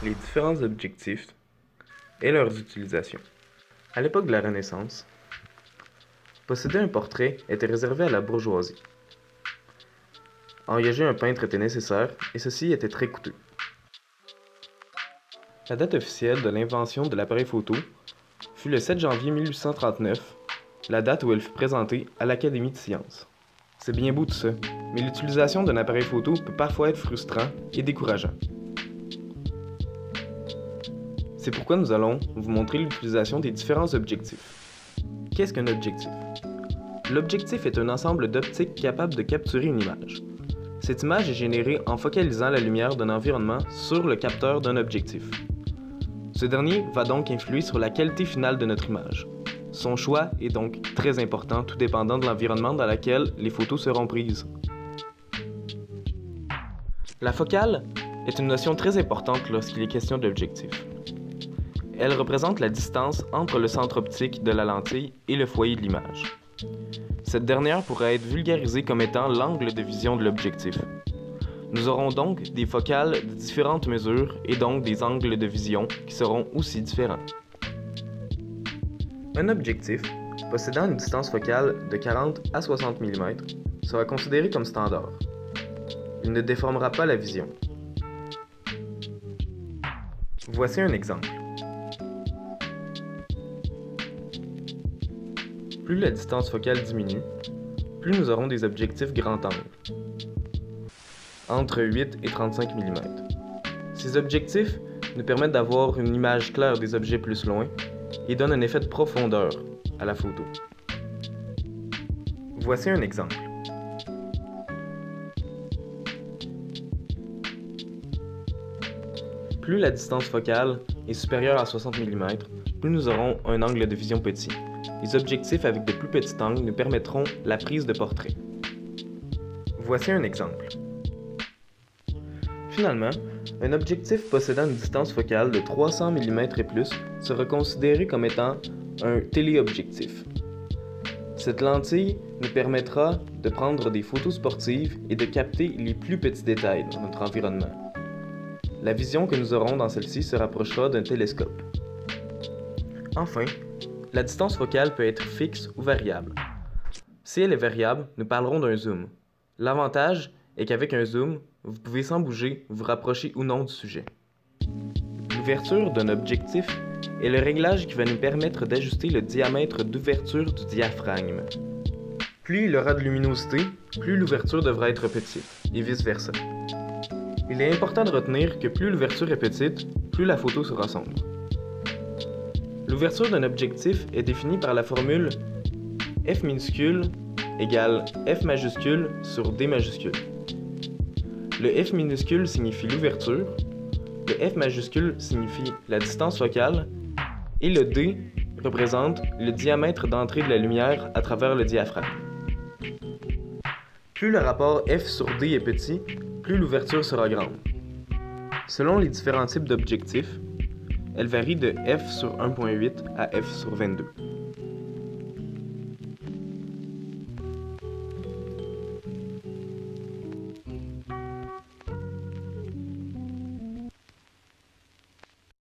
les différents objectifs et leurs utilisations. À l'époque de la Renaissance, posséder un portrait était réservé à la bourgeoisie. Engager un peintre était nécessaire et ceci était très coûteux. La date officielle de l'invention de l'appareil photo fut le 7 janvier 1839, la date où elle fut présentée à l'Académie de sciences. C'est bien beau tout ça, mais l'utilisation d'un appareil photo peut parfois être frustrant et décourageant. C'est pourquoi nous allons vous montrer l'utilisation des différents objectifs. Qu'est-ce qu'un objectif? L'objectif est un ensemble d'optiques capable de capturer une image. Cette image est générée en focalisant la lumière d'un environnement sur le capteur d'un objectif. Ce dernier va donc influer sur la qualité finale de notre image. Son choix est donc très important, tout dépendant de l'environnement dans lequel les photos seront prises. La focale est une notion très importante lorsqu'il est question d'objectif. Elle représente la distance entre le centre optique de la lentille et le foyer de l'image. Cette dernière pourrait être vulgarisée comme étant l'angle de vision de l'objectif. Nous aurons donc des focales de différentes mesures et donc des angles de vision qui seront aussi différents. Un objectif possédant une distance focale de 40 à 60 mm sera considéré comme standard. Il ne déformera pas la vision. Voici un exemple. Plus la distance focale diminue, plus nous aurons des objectifs grand angle, entre 8 et 35 mm. Ces objectifs nous permettent d'avoir une image claire des objets plus loin et donnent un effet de profondeur à la photo. Voici un exemple. Plus la distance focale est supérieure à 60 mm, plus nous aurons un angle de vision petit. Les objectifs avec de plus petits angles nous permettront la prise de portrait. Voici un exemple. Finalement, un objectif possédant une distance focale de 300 mm et plus sera considéré comme étant un téléobjectif. Cette lentille nous permettra de prendre des photos sportives et de capter les plus petits détails dans notre environnement. La vision que nous aurons dans celle-ci se rapprochera d'un télescope. Enfin, la distance focale peut être fixe ou variable. Si elle est variable, nous parlerons d'un zoom. L'avantage est qu'avec un zoom, vous pouvez sans bouger vous rapprocher ou non du sujet. L'ouverture d'un objectif est le réglage qui va nous permettre d'ajuster le diamètre d'ouverture du diaphragme. Plus il aura de luminosité, plus l'ouverture devra être petite, et vice-versa. Il est important de retenir que plus l'ouverture est petite, plus la photo sera sombre. L'ouverture d'un objectif est définie par la formule F minuscule égale F majuscule sur D majuscule. Le F minuscule signifie l'ouverture, le F majuscule signifie la distance focale et le D représente le diamètre d'entrée de la lumière à travers le diaphragme. Plus le rapport F sur D est petit, plus l'ouverture sera grande. Selon les différents types d'objectifs, elle varie de f sur 1.8 à f sur 22.